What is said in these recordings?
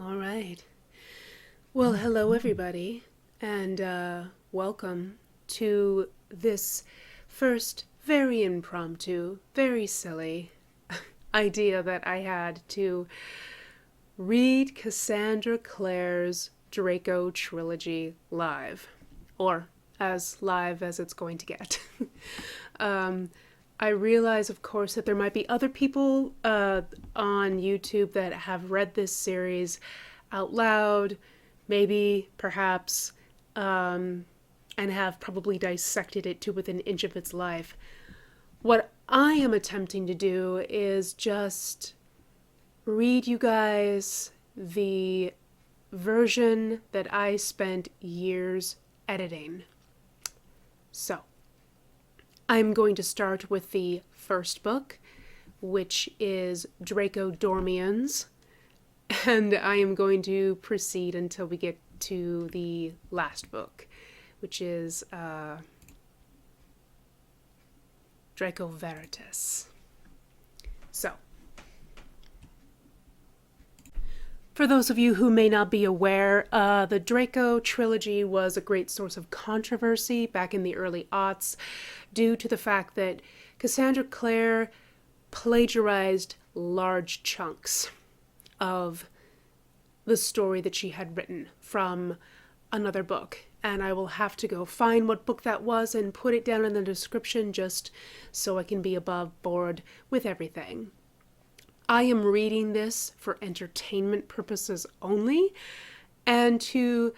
All right. Well, hello, everybody, and welcome to this first very impromptu, very silly idea that I had to read Cassandra Clare's Draco trilogy live, or as live as it's going to get. I realize, of course, that there might be other people on YouTube that have read this series out loud, maybe, perhaps, and have probably dissected it to within an inch of its life. What I am attempting to do is just read you guys the version that I spent years editing. So, I'm going to start with the first book, which is Draco Dormians, and I am going to proceed until we get to the last book, which is Draco Veritas. So, for those of you who may not be aware, the Draco trilogy was a great source of controversy back in the early aughts due to the fact that Cassandra Clare plagiarized large chunks of the story that she had written from another book. And I will have to go find what book that was and put it down in the description just so I can be above board with everything. I am reading this for entertainment purposes only, and to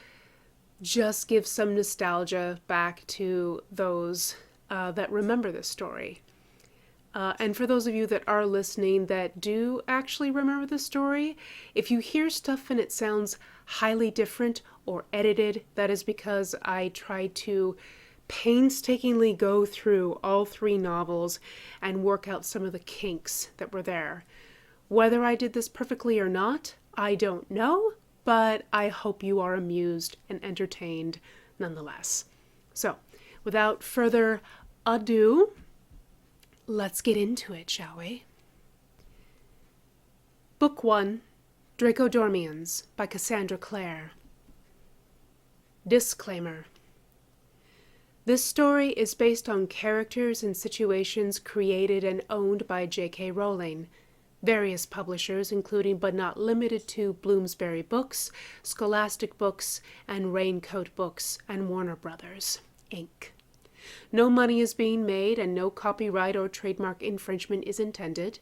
just give some nostalgia back to those that remember this story. And for those of you that are listening that do actually remember the story, if you hear stuff and it sounds highly different or edited, that is because I tried to painstakingly go through all three novels and work out some of the kinks that were there. Whether I did this perfectly or not, I don't know, but I hope you are amused and entertained nonetheless. So, without further ado, let's get into it, shall we? Book 1, Draco Dormians by Cassandra Clare. Disclaimer. This story is based on characters and situations created and owned by J.K. Rowling. Various publishers, including but not limited to Bloomsbury Books, Scholastic Books, and Raincoat Books, and Warner Brothers, Inc. No money is being made and no copyright or trademark infringement is intended.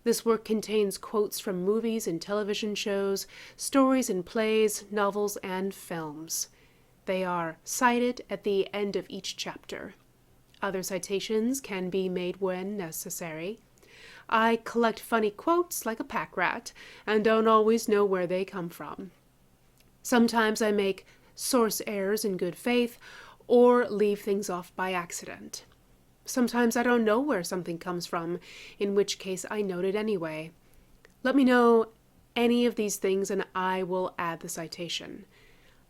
This work contains quotes from movies and television shows, stories and plays, novels, and films. They are cited at the end of each chapter. Other citations can be made when necessary. I collect funny quotes like a pack rat and don't always know where they come from. Sometimes I make source errors in good faith or leave things off by accident. Sometimes I don't know where something comes from, in which case I note it anyway. Let me know any of these things and I will add the citation.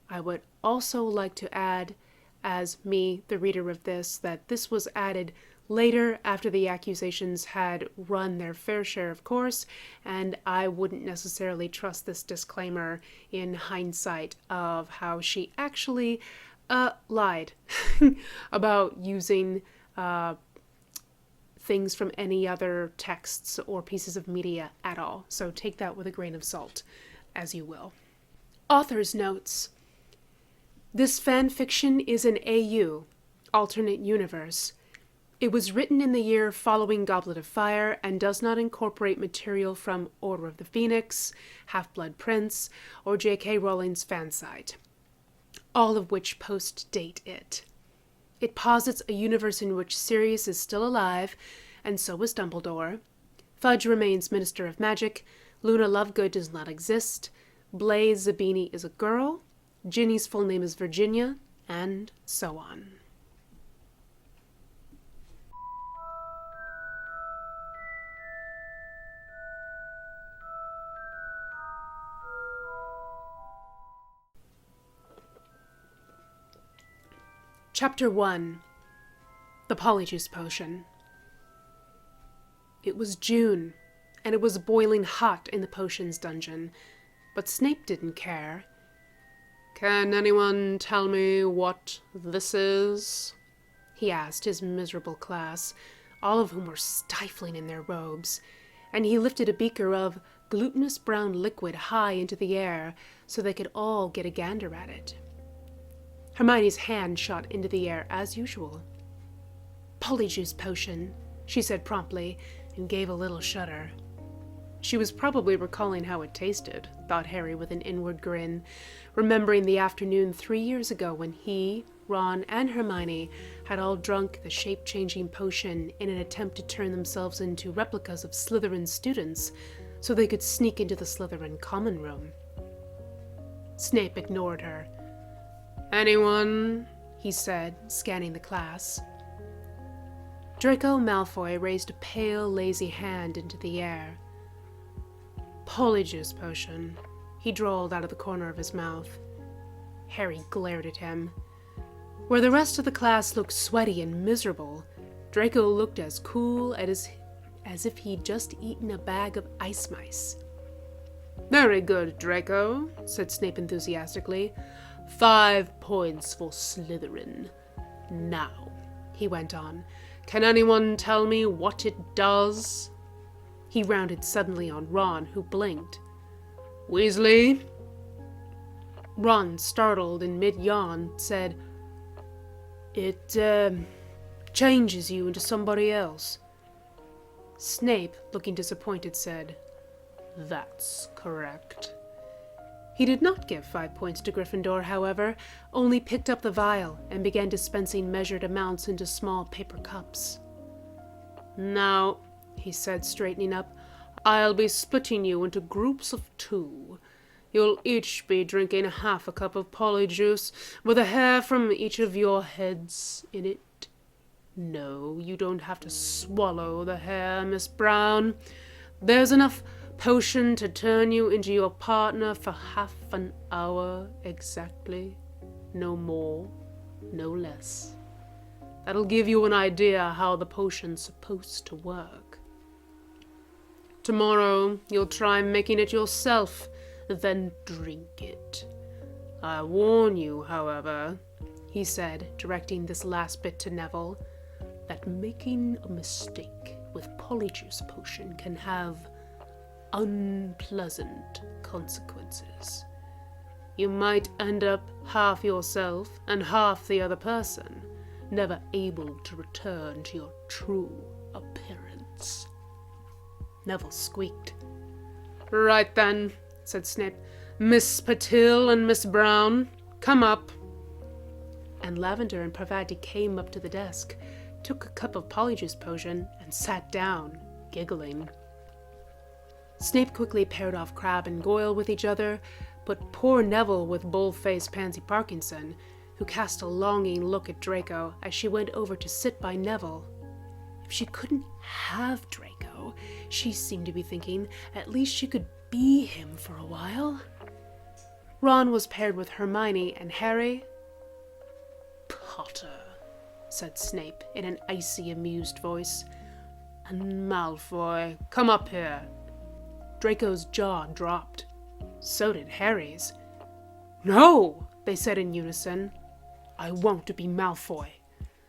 I would also like to add, as me, the reader of this, that this was added later, after the accusations had run their fair share of course, and I wouldn't necessarily trust this disclaimer in hindsight of how she actually lied about using things from any other texts or pieces of media at all. So take that with a grain of salt, as you will. Author's notes. This fan fiction is an AU, alternate universe. It was written in the year following Goblet of Fire and does not incorporate material from Order of the Phoenix, Half-Blood Prince, or J.K. Rowling's fan site, all of which post-date it. It posits a universe in which Sirius is still alive, and so is Dumbledore. Fudge remains Minister of Magic, Luna Lovegood does not exist, Blaise Zabini is a girl, Ginny's full name is Virginia, and so on. Chapter 1. The Polyjuice Potion. It was June, and it was boiling hot in the potions dungeon. but Snape didn't care. "Can anyone tell me what this is?" he asked his miserable class, all of whom were stifling in their robes, and he lifted a beaker of glutinous brown liquid high into the air so they could all get a gander at it. Hermione's hand shot into the air as usual. "Polyjuice potion," she said promptly, and gave a little shudder. She was probably recalling how it tasted, thought Harry with an inward grin, remembering the afternoon 3 years ago when he, Ron, and Hermione had all drunk the shape-changing potion in an attempt to turn themselves into replicas of Slytherin students so they could sneak into the Slytherin common room. Snape ignored her. "Anyone?" he said, scanning the class. Draco Malfoy raised a pale, lazy hand into the air. "Polyjuice potion," he drawled out of the corner of his mouth. Harry glared at him. Where the rest of the class looked sweaty and miserable, Draco looked as cool as if he'd just eaten a bag of ice mice. "Very good, Draco," said Snape enthusiastically. 5 points for Slytherin. Now," he went on, "can anyone tell me what it does?" He rounded suddenly on Ron, who blinked. "Weasley?" Ron, startled in mid-yawn, said, It changes you into somebody else." Snape, looking disappointed, said, "That's correct." He did not give 5 points to Gryffindor, however, only picked up the vial and began dispensing measured amounts into small paper cups. "Now," he said, straightening up, "I'll be splitting you into groups of 2. You'll each be drinking half a cup of Polyjuice, with a hair from each of your heads in it. No, you don't have to swallow the hair, Miss Brown. There's enough potion to turn you into your partner for half an hour exactly. No more, no less. That'll give you an idea how the potion's supposed to work. Tomorrow, you'll try making it yourself, then drink it. I warn you, however," he said, directing this last bit to Neville, "that making a mistake with Polyjuice potion can have unpleasant consequences. You might end up half yourself and half the other person, never able to return to your true appearance." Neville squeaked. "Right then," said Snape. "Miss Patil and Miss Brown, come up." And Lavender and Parvati came up to the desk, took a cup of Polyjuice potion, and sat down, giggling. Snape quickly paired off Crabbe and Goyle with each other, but poor Neville with bull-faced Pansy Parkinson, who cast a longing look at Draco as she went over to sit by Neville. If she couldn't have Draco, she seemed to be thinking, at least she could be him for a while. Ron was paired with Hermione, and Harry... "Potter," said Snape in an icy, amused voice. "And Malfoy, come up here." Draco's jaw dropped. So did Harry's. "No!" they said in unison. "I won't be Malfoy,"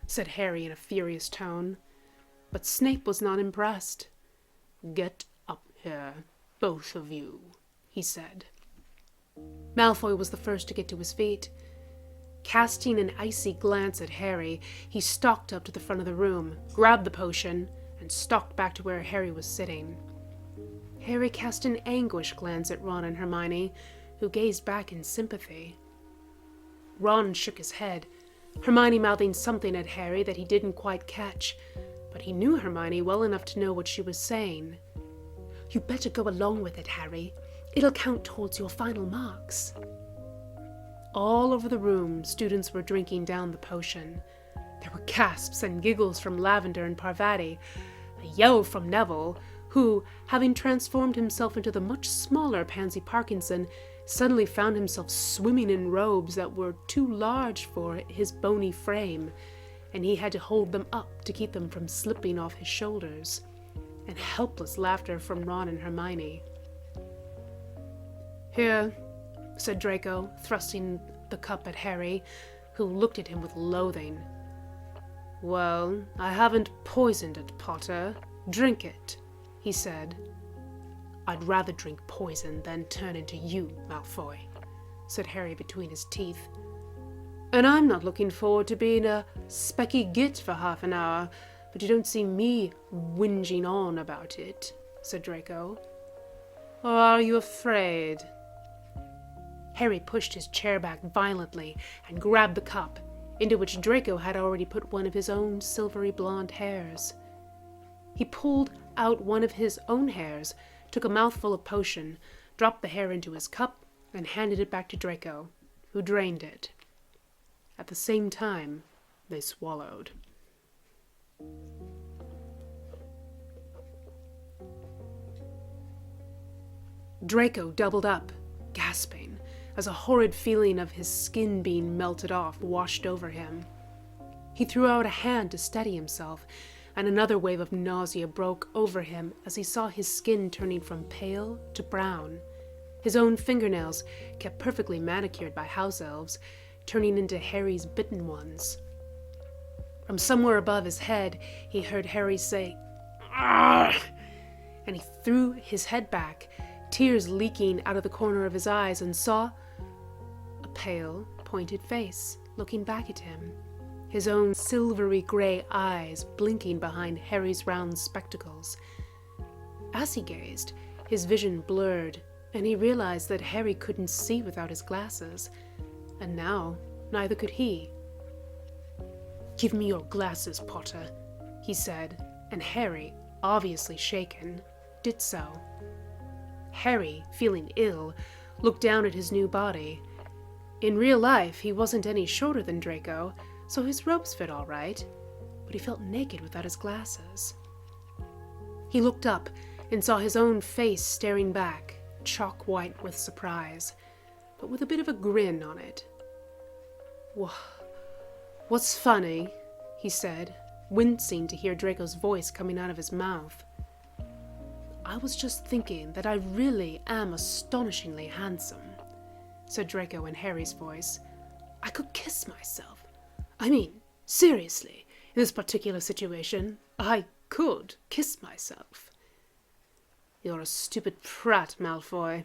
said Harry in a furious tone. But Snape was not impressed. "Get up here, both of you," he said. Malfoy was the first to get to his feet. Casting an icy glance at Harry, he stalked up to the front of the room, grabbed the potion, and stalked back to where Harry was sitting. Harry cast an anguished glance at Ron and Hermione, who gazed back in sympathy. Ron shook his head, Hermione mouthing something at Harry that he didn't quite catch, but he knew Hermione well enough to know what she was saying. "You better go along with it, Harry. It'll count towards your final marks." All over the room, students were drinking down the potion. There were gasps and giggles from Lavender and Parvati, a yell from Neville, who, having transformed himself into the much smaller Pansy Parkinson, suddenly found himself swimming in robes that were too large for his bony frame, and he had to hold them up to keep them from slipping off his shoulders, and helpless laughter from Ron and Hermione. "Here," said Draco, thrusting the cup at Harry, who looked at him with loathing. "Well, I haven't poisoned it, Potter. Drink it," he said. "I'd rather drink poison than turn into you, Malfoy," said Harry between his teeth. "And I'm not looking forward to being a specky git for half an hour, but you don't see me whinging on about it," said Draco. "Or are you afraid?" Harry pushed his chair back violently and grabbed the cup, into which Draco had already put one of his own silvery blonde hairs. He pulled out one of his own hairs, took a mouthful of potion, dropped the hair into his cup, and handed it back to Draco, who drained it. At the same time, they swallowed. Draco doubled up, gasping, as a horrid feeling of his skin being melted off washed over him. He threw out a hand to steady himself, and another wave of nausea broke over him as he saw his skin turning from pale to brown, his own fingernails, kept perfectly manicured by house elves, turning into Harry's bitten ones. From somewhere above his head, he heard Harry say, "Argh!" and he threw his head back, tears leaking out of the corner of his eyes, and saw a pale, pointed face looking back at him, his own silvery gray eyes blinking behind Harry's round spectacles. As he gazed, his vision blurred, and he realized that Harry couldn't see without his glasses, and now neither could he. "Give me your glasses, Potter," he said, and Harry, obviously shaken, did so. Harry, feeling ill, looked down at his new body. In real life, he wasn't any shorter than Draco, so his robes fit all right, but he felt naked without his glasses. He looked up and saw his own face staring back, chalk white with surprise, but with a bit of a grin on it. "What's funny?" he said, wincing to hear Draco's voice coming out of his mouth. "I was just thinking that I really am astonishingly handsome," said Draco in Harry's voice. "I could kiss myself. I mean, seriously, in this particular situation, I could kiss myself." "You're a stupid prat, Malfoy,"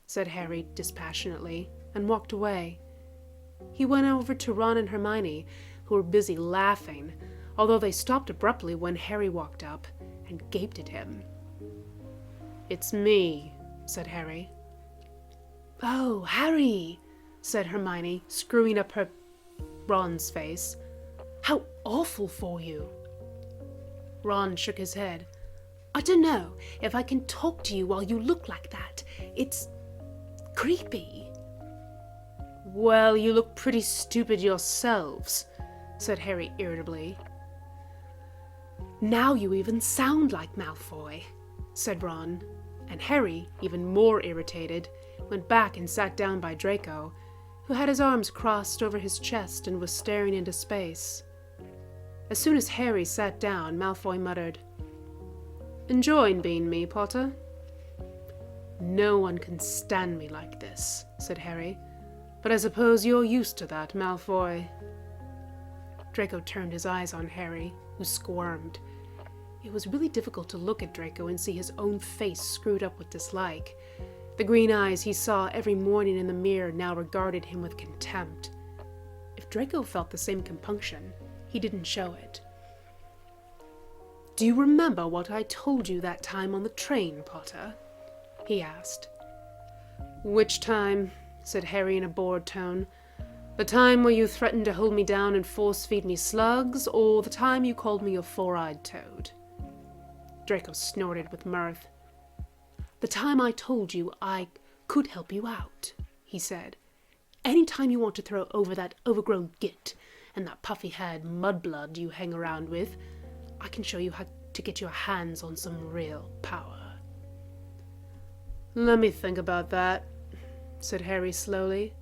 said Harry dispassionately, and walked away. He went over to Ron and Hermione, who were busy laughing, although they stopped abruptly when Harry walked up and gaped at him. "It's me," said Harry. "Oh, Harry," said Hermione, screwing up her Ron's face. "How awful for you." Ron shook his head. "I don't know if I can talk to you while you look like that. It's creepy." "Well, you look pretty stupid yourselves," said Harry irritably. "Now you even sound like Malfoy," said Ron, and Harry, even more irritated, went back and sat down by Draco, who had his arms crossed over his chest and was staring into space. As soon as Harry sat down, Malfoy muttered, "Enjoying being me, Potter?" "No one can stand me like this," said Harry, "but I suppose you're used to that, Malfoy." Draco turned his eyes on Harry, who squirmed. It was really difficult to look at Draco and see his own face screwed up with dislike. The green eyes he saw every morning in the mirror now regarded him with contempt. If Draco felt the same compunction, he didn't show it. "Do you remember what I told you that time on the train, Potter?" he asked. "Which time?" said Harry in a bored tone. "The time where you threatened to hold me down and force-feed me slugs, or the time you called me a four-eyed toad?" Draco snorted with mirth. "The time I told you I could help you out," he said. "Any time you want to throw over that overgrown git and that puffy-haired mudblood you hang around with, I can show you how to get your hands on some real power." "Let me think about that," said Harry slowly.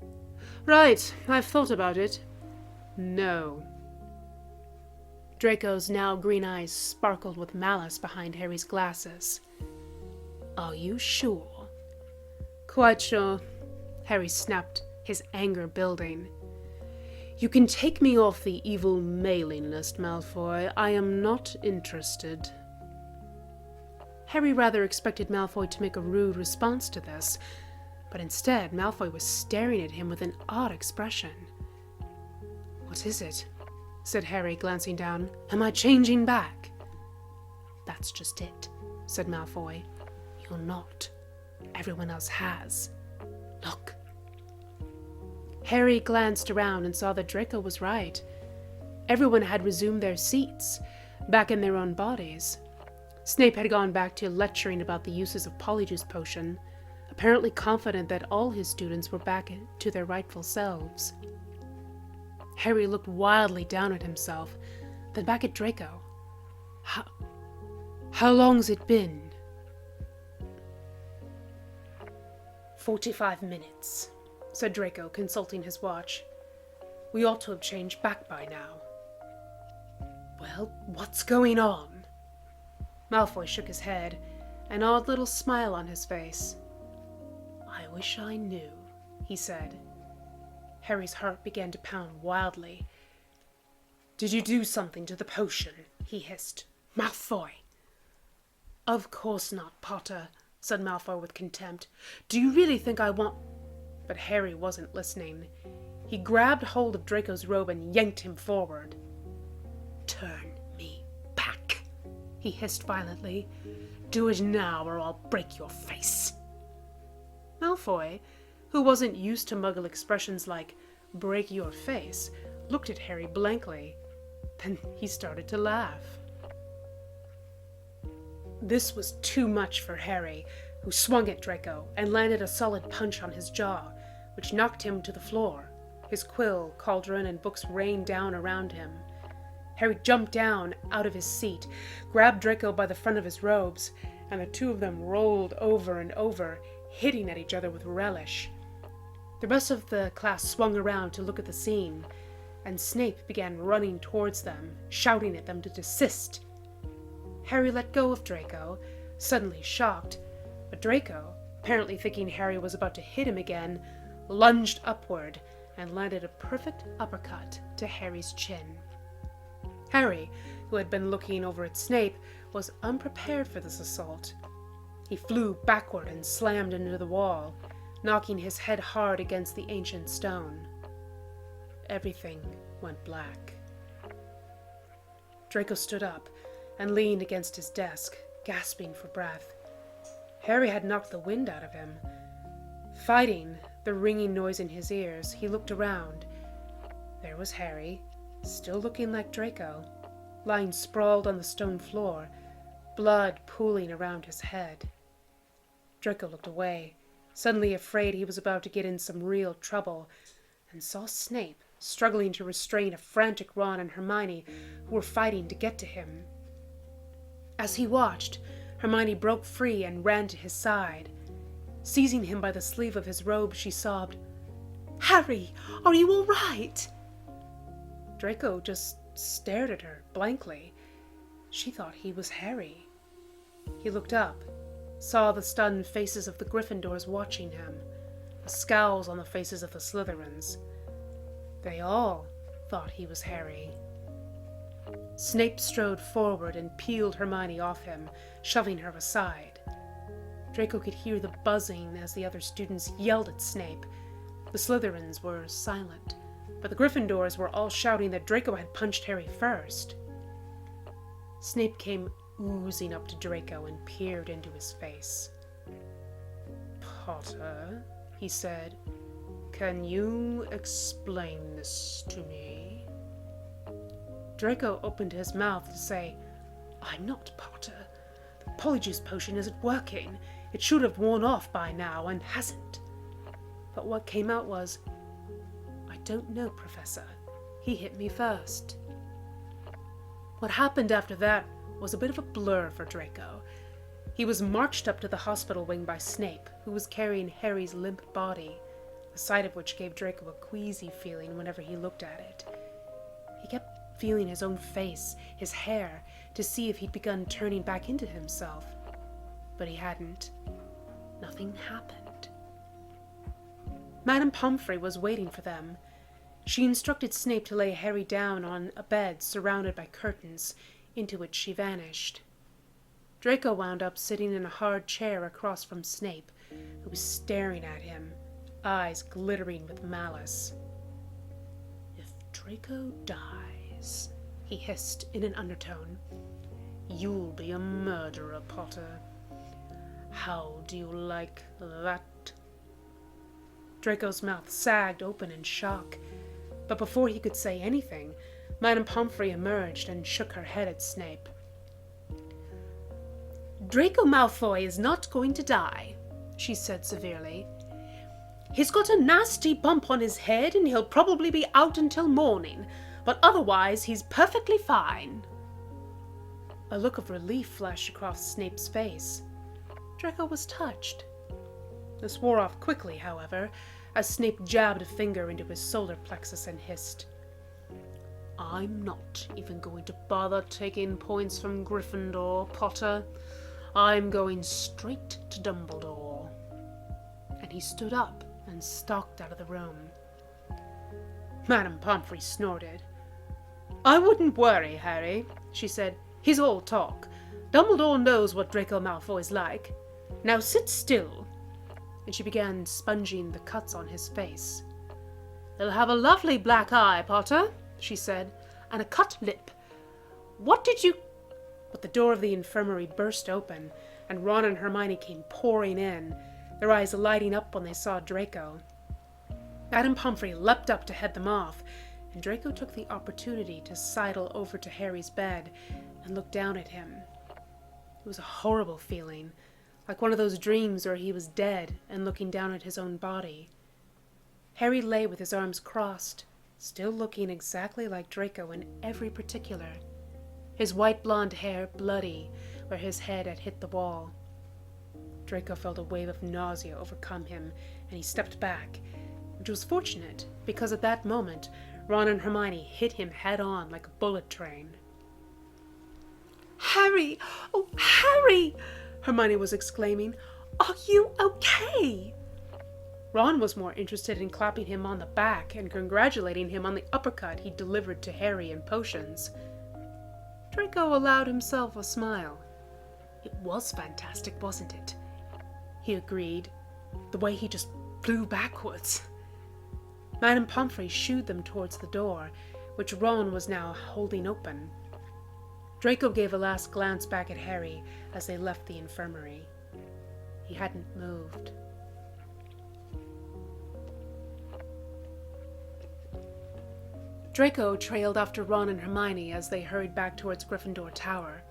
"Right, I've thought about it." "No." Draco's now green eyes sparkled with malice behind Harry's glasses. "Are you sure?" Quite sure. Harry snapped, his anger building. You can take me off the evil mailing list, Malfoy. I am not interested. Harry rather expected Malfoy to make a rude response to this, but instead Malfoy was staring at him with an odd expression. What is it? Said Harry, glancing down. Am I changing back? That's just it, said Malfoy. You're not. Everyone else has. Look. Harry glanced around and saw that Draco was right. Everyone had resumed their seats, back in their own bodies. Snape had gone back to lecturing about the uses of Polyjuice potion, apparently confident that all his students were back to their rightful selves. Harry looked wildly down at himself, then back at Draco. How long's it been? 45 minutes, said Draco, consulting his watch. We ought to have changed back by now. Well, what's going on? Malfoy shook his head, an odd little smile on his face. I wish I knew, he said. Harry's heart began to pound wildly. Did you do something to the potion? He hissed. Malfoy! Of course not, Potter, said Malfoy with contempt. Do you really think I want... But Harry wasn't listening. He grabbed hold of Draco's robe and yanked him forward. Turn me back, he hissed violently. Do it now or I'll break your face. Malfoy, who wasn't used to Muggle expressions like break your face, looked at Harry blankly. Then he started to laugh. This was too much for Harry, who swung at Draco and landed a solid punch on his jaw, which knocked him to the floor. His quill, cauldron, and books rained down around him. Harry jumped down out of his seat, grabbed Draco by the front of his robes, and the two of them rolled over and over, hitting at each other with relish. The rest of the class swung around to look at the scene, and Snape began running towards them, shouting at them to desist. Harry let go of Draco, suddenly shocked, but Draco, apparently thinking Harry was about to hit him again, lunged upward and landed a perfect uppercut to Harry's chin. Harry, who had been looking over at Snape, was unprepared for this assault. He flew backward and slammed into the wall, knocking his head hard against the ancient stone. Everything went black. Draco stood up and leaned against his desk, gasping for breath. Harry had knocked the wind out of him. Fighting the ringing noise in his ears, he looked around. There was Harry, still looking like Draco, lying sprawled on the stone floor, blood pooling around his head. Draco looked away, suddenly afraid he was about to get in some real trouble, and saw Snape struggling to restrain a frantic Ron and Hermione who were fighting to get to him. As he watched, Hermione broke free and ran to his side. Seizing him by the sleeve of his robe, she sobbed, "Harry, are you all right?" Draco just stared at her blankly. She thought he was Harry. He looked up, saw the stunned faces of the Gryffindors watching him, the scowls on the faces of the Slytherins. They all thought he was Harry. Snape strode forward and peeled Hermione off him, shoving her aside. Draco could hear the buzzing as the other students yelled at Snape. The Slytherins were silent, but the Gryffindors were all shouting that Draco had punched Harry first. Snape came oozing up to Draco and peered into his face. "Potter," he said, "can you explain this to me?" Draco opened his mouth to say, "I'm not Potter. The Polyjuice potion isn't working. It should have worn off by now and hasn't." But what came out was, "I don't know, Professor. He hit me first." What happened after that was a bit of a blur for Draco. He was marched up to the hospital wing by Snape, who was carrying Harry's limp body, the sight of which gave Draco a queasy feeling whenever he looked at it. He kept feeling his own face, his hair, to see if he'd begun turning back into himself. But he hadn't. Nothing happened. Madame Pomfrey was waiting for them. She instructed Snape to lay Harry down on a bed surrounded by curtains, into which she vanished. Draco wound up sitting in a hard chair across from Snape, who was staring at him, eyes glittering with malice. "If Draco dies," he hissed in an undertone, "you'll be a murderer, Potter. How do you like that?" Draco's mouth sagged open in shock, but before he could say anything, Madame Pomfrey emerged and shook her head at Snape. "Draco Malfoy is not going to die," she said severely. "He's got a nasty bump on his head and he'll probably be out until morning, but otherwise he's perfectly fine." A look of relief flashed across Snape's face. Draco was touched. This wore off quickly, however, as Snape jabbed a finger into his solar plexus and hissed, "I'm not even going to bother taking points from Gryffindor, Potter. I'm going straight to Dumbledore." And he stood up and stalked out of the room. Madame Pomfrey snorted. "I wouldn't worry, Harry," she said. "He's all talk. Dumbledore knows what Draco Malfoy's like. Now sit still." And she began sponging the cuts on his face. "He'll have a lovely black eye, Potter," she said, "and a cut lip. What did you—" But the door of the infirmary burst open, and Ron and Hermione came pouring in, their eyes lighting up when they saw Draco. Madame Pomfrey leapt up to head them off, and Draco took the opportunity to sidle over to Harry's bed and look down at him. It was a horrible feeling, like one of those dreams where he was dead and looking down at his own body. Harry lay with his arms crossed, still looking exactly like Draco in every particular. His white blonde hair bloody where his head had hit the wall. Draco felt a wave of nausea overcome him, and he stepped back, which was fortunate, because at that moment Ron and Hermione hit him head-on like a bullet train. "Harry! Oh, Harry!" Hermione was exclaiming. "Are you okay?" Ron was more interested in clapping him on the back and congratulating him on the uppercut he delivered to Harry in potions. Draco allowed himself a smile. "It was fantastic, wasn't it?" he agreed. "The way he just flew backwards." Madame Pomfrey shooed them towards the door, which Ron was now holding open. Draco gave a last glance back at Harry as they left the infirmary. He hadn't moved. Draco trailed after Ron and Hermione as they hurried back towards Gryffindor Tower.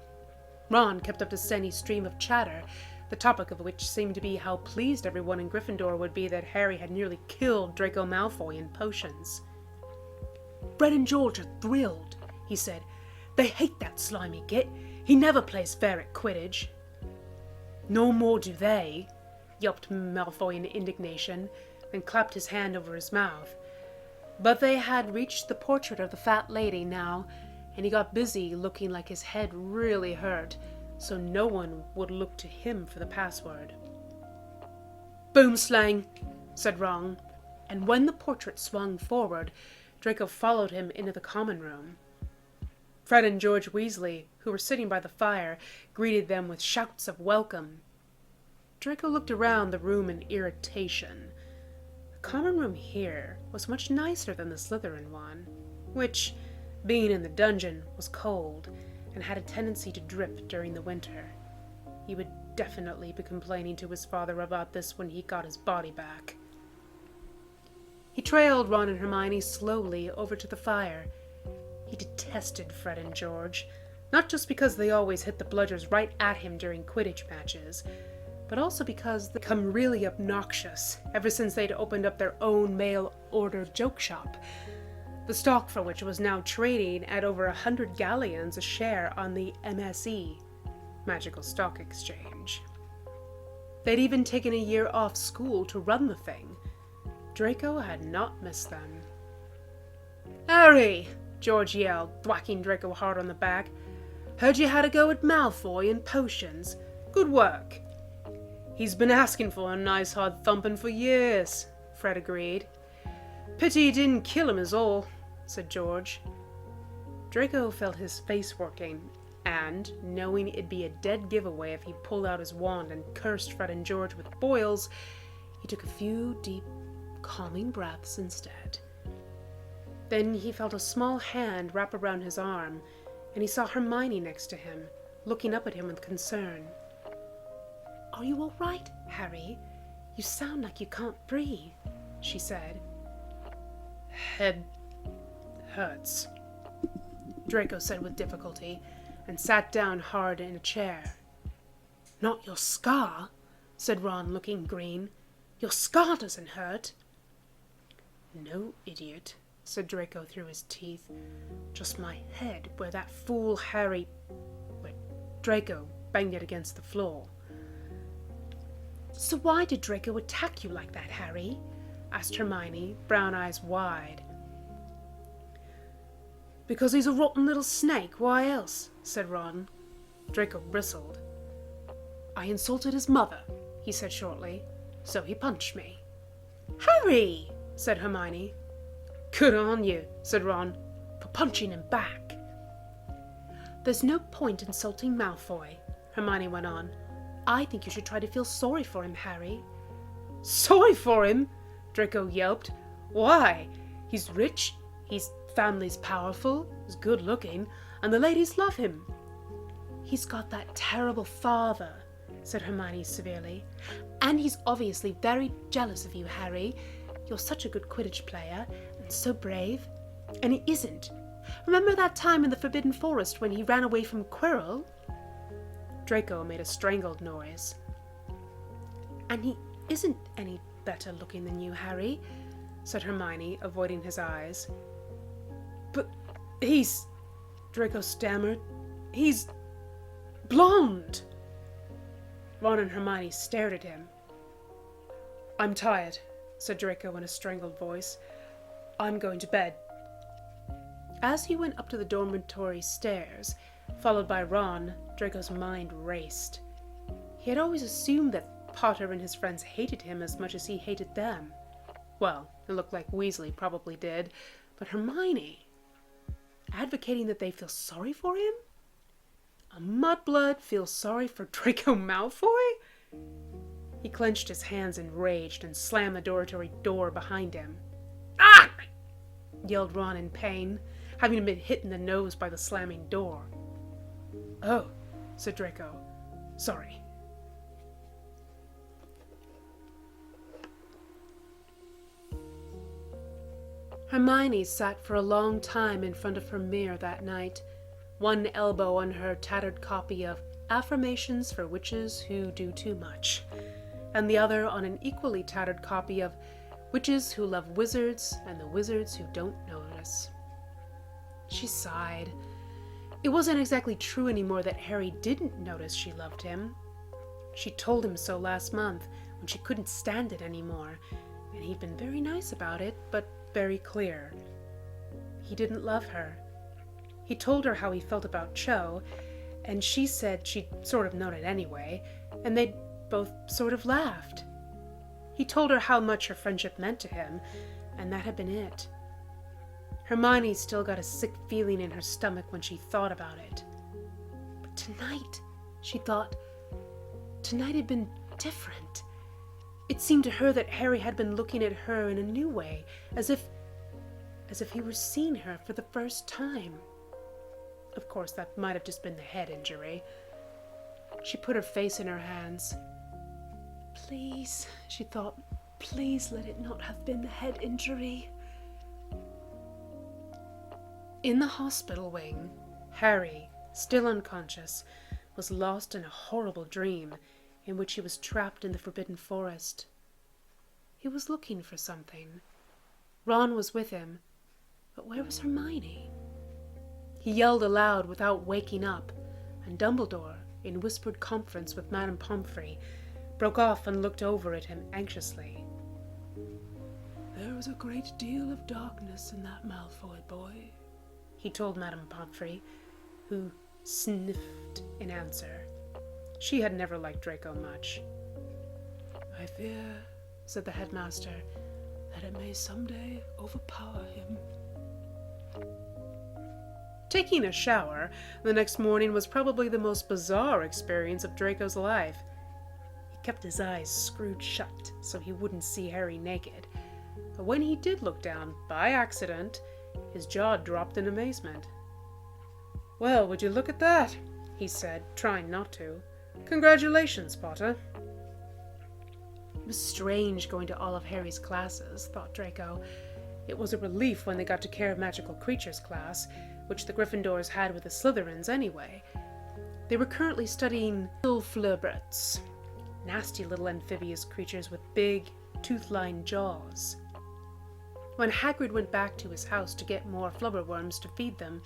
Ron kept up a steady stream of chatter, the topic of which seemed to be how pleased everyone in Gryffindor would be that Harry had nearly killed Draco Malfoy in potions. "Fred and George are thrilled," he said. "They hate that slimy git. He never plays fair at Quidditch." "No more do they," yelped Malfoy in indignation, and clapped his hand over his mouth. But they had reached the portrait of the fat lady now, and he got busy looking like his head really hurt, so no one would look to him for the password. "Boomslang," said Ron, and when the portrait swung forward, Draco followed him into the common room. Fred and George Weasley, who were sitting by the fire, greeted them with shouts of welcome. Draco looked around the room in irritation. The common room here was much nicer than the Slytherin one, which, being in the dungeon, was cold and had a tendency to drip during the winter. He would definitely be complaining to his father about this when he got his body back. He trailed Ron and Hermione slowly over to the fire. He detested Fred and George, not just because they always hit the bludgers right at him during Quidditch matches, but also because they'd become really obnoxious ever since they'd opened up their own mail-order joke shop, the stock for which was now trading at over 100 galleons a share on the MSE, Magical Stock Exchange. They'd even taken a year off school to run the thing. Draco had not missed them. "Harry!" George yelled, thwacking Draco hard on the back. "Heard you had a go at Malfoy and potions. Good work." "He's been asking for a nice hard thumping for years," Fred agreed. Pity you didn't kill him is all, said George. Draco felt his face working, and, knowing it'd be a dead giveaway if he pulled out his wand and cursed Fred and George with boils, he took a few deep, calming breaths instead. Then he felt a small hand wrap around his arm, and he saw Hermione next to him, looking up at him with concern. "Are you all right, Harry? You sound like you can't breathe," she said. "Head hurts," Draco said with difficulty, and sat down hard in a chair. "Not your scar," said Ron, looking green. "Your scar doesn't hurt." "No, idiot," said Draco through his teeth. "Just my head, where that fool Harry..." where Draco banged it against the floor. "So why did Draco attack you like that, Harry?" asked Hermione, brown eyes wide. "Because he's a rotten little snake, why else?" said Ron. Draco bristled. "I insulted his mother," he said shortly, "so he punched me." "Harry!" said Hermione. "Good on you," said Ron, "for punching him back." "There's no point insulting Malfoy," Hermione went on. "I think you should try to feel sorry for him, Harry." "Sorry for him?" Draco yelped. "Why? He's rich, his family's powerful, he's good looking, and the ladies love him." "He's got that terrible father," said Hermione severely. "And he's obviously very jealous of you, Harry. You're such a good Quidditch player, and so brave. And he isn't. Remember that time in the Forbidden Forest when he ran away from Quirrell?" Draco made a strangled noise. "And he isn't any better looking than you, Harry," said Hermione, avoiding his eyes. "But he's..." Draco stammered. "He's blonde." Ron and Hermione stared at him. "I'm tired," said Draco in a strangled voice. "I'm going to bed." As he went up to the dormitory stairs, followed by Ron, Draco's mind raced. He had always assumed that Potter and his friends hated him as much as he hated them. Well, it looked like Weasley probably did, but Hermione, advocating that they feel sorry for him? A mudblood feels sorry for Draco Malfoy? He clenched his hands enraged and slammed the dormitory door behind him. "Ah!" yelled Ron in pain, having been hit in the nose by the slamming door. "Oh," said Draco. "Sorry." Hermione sat for a long time in front of her mirror that night, one elbow on her tattered copy of Affirmations for Witches Who Do Too Much, and the other on an equally tattered copy of Witches Who Love Wizards and the Wizards Who Don't Notice. She sighed. It wasn't exactly true anymore that Harry didn't notice she loved him. She told him so last month, when she couldn't stand it anymore, and he'd been very nice about it, but very clear. He didn't love her. He told her how he felt about Cho, and she said she'd sort of known it anyway, and they'd both sort of laughed. He told her how much her friendship meant to him, and that had been it. Hermione still got a sick feeling in her stomach when she thought about it. But tonight, she thought, tonight had been different. It seemed to her that Harry had been looking at her in a new way, as if he were seeing her for the first time. Of course, that might have just been the head injury. She put her face in her hands. Please, she thought, please let it not have been the head injury. In the hospital wing, Harry, still unconscious, was lost in a horrible dream in which he was trapped in the Forbidden Forest. He was looking for something. Ron was with him, but where was Hermione? He yelled aloud without waking up, and Dumbledore, in whispered conference with Madame Pomfrey, broke off and looked over at him anxiously. "There is a great deal of darkness in that Malfoy boy," he told Madame Pomfrey, who sniffed in answer. She had never liked Draco much. "I fear," said the headmaster, that it may someday overpower him. Taking a shower the next morning was probably the most bizarre experience of Draco's life. He kept his eyes screwed shut so he wouldn't see Harry naked. But when he did look down, by accident, his jaw dropped in amazement. "Well, would you look at that?" he said, trying not to. "Congratulations, Potter." It was strange going to all of Harry's classes, thought Draco. It was a relief when they got to Care of Magical Creatures class, which the Gryffindors had with the Slytherins anyway. They were currently studying flurbrets, nasty little amphibious creatures with big, tooth-lined jaws. When Hagrid went back to his house to get more flubberworms to feed them,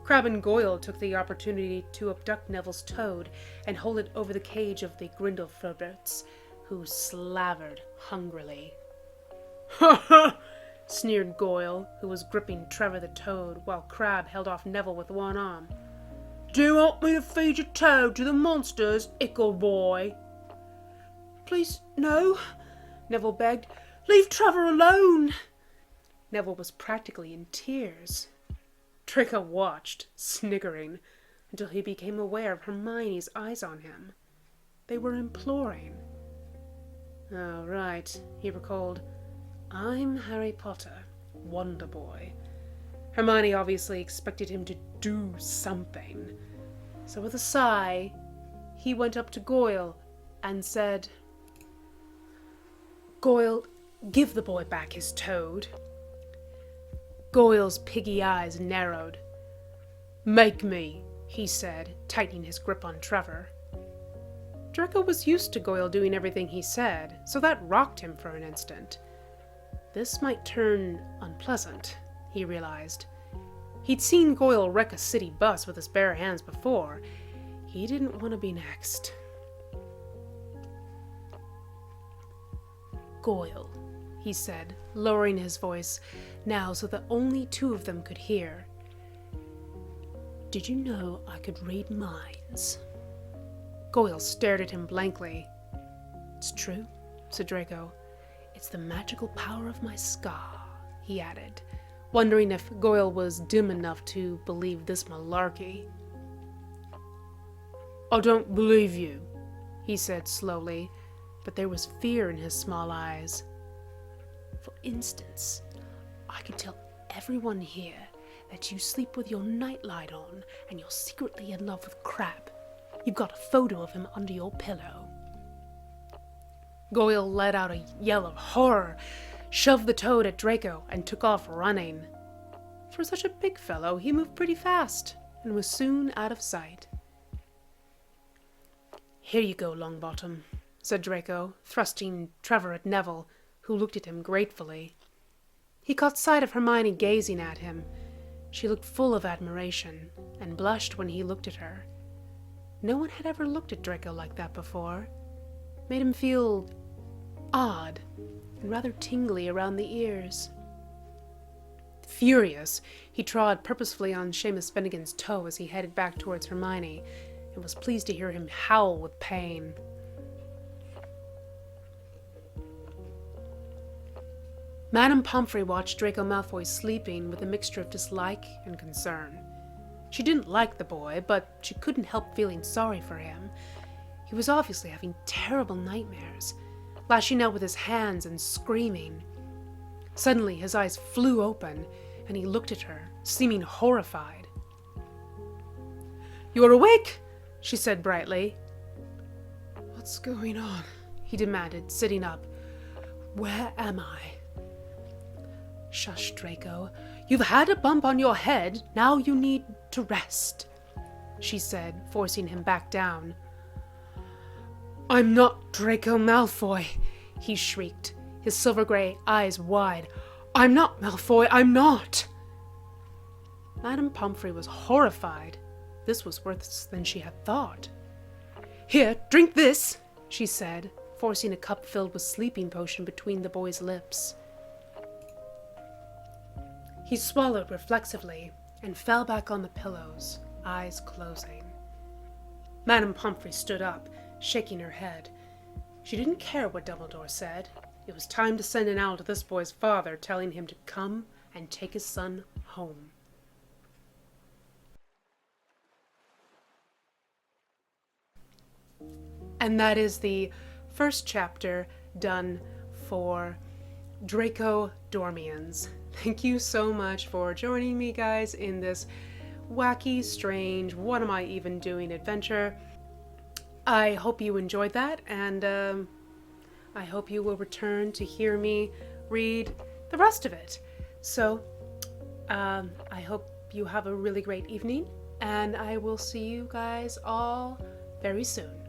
Crabbe and Goyle took the opportunity to abduct Neville's toad and hold it over the cage of the Grindelflubberts, who slavered hungrily. "Ha ha!" sneered Goyle, who was gripping Trevor the toad, while Crabbe held off Neville with one arm. "Do you want me to feed your toad to the monsters, Ickle boy?" "Please, no," Neville begged. "Leave Trevor alone." Neville was practically in tears. Draco watched, sniggering, until he became aware of Hermione's eyes on him. They were imploring. "Oh, right," he recalled. "I'm Harry Potter, Wonder Boy." Hermione obviously expected him to do something. So with a sigh, he went up to Goyle and said, "Goyle, give the boy back his toad." Goyle's piggy eyes narrowed. "Make me," he said, tightening his grip on Trevor. Draco was used to Goyle doing everything he said, so that rocked him for an instant. This might turn unpleasant, he realized. He'd seen Goyle wreck a city bus with his bare hands before. He didn't want to be next. "Goyle," he said, lowering his voice now so that only two of them could hear. "Did you know I could read minds?" Goyle stared at him blankly. "It's true," said Draco. "It's the magical power of my scar," he added, wondering if Goyle was dim enough to believe this malarkey. "I don't believe you," he said slowly, but there was fear in his small eyes. "For instance, I can tell everyone here that you sleep with your nightlight on and you're secretly in love with Crabbe. You've got a photo of him under your pillow." Goyle let out a yell of horror, shoved the toad at Draco, and took off running. For such a big fellow, he moved pretty fast, and was soon out of sight. "Here you go, Longbottom," said Draco, thrusting Trevor at Neville, who looked at him gratefully. He caught sight of Hermione gazing at him. She looked full of admiration, and blushed when he looked at her. No one had ever looked at Draco like that before. Made him feel odd, and rather tingly around the ears. Furious, he trod purposefully on Seamus Finnegan's toe as he headed back towards Hermione, and was pleased to hear him howl with pain. Madame Pomfrey watched Draco Malfoy sleeping with a mixture of dislike and concern. She didn't like the boy, but she couldn't help feeling sorry for him. He was obviously having terrible nightmares, lashing out with his hands and screaming. Suddenly his eyes flew open, and he looked at her, seeming horrified. "You're awake," she said brightly. "What's going on?" he demanded, sitting up. "Where am I?" "Shush, Draco. You've had a bump on your head. Now you need to rest," she said, forcing him back down. "I'm not Draco Malfoy," he shrieked, his silver-gray eyes wide. "I'm not Malfoy, I'm not!" Madame Pomfrey was horrified. This was worse than she had thought. "Here, drink this," she said, forcing a cup filled with sleeping potion between the boy's lips. He swallowed reflexively and fell back on the pillows, eyes closing. Madame Pomfrey stood up, shaking her head. She didn't care what Dumbledore said. It was time to send an owl to this boy's father, telling him to come and take his son home. And that is the first chapter done for Draco Dormians. Thank you so much for joining me, guys, in this wacky, strange, what am I even doing adventure. I hope you enjoyed that, and I hope you will return to hear me read the rest of it. So, I hope you have a really great evening, and I will see you guys all very soon.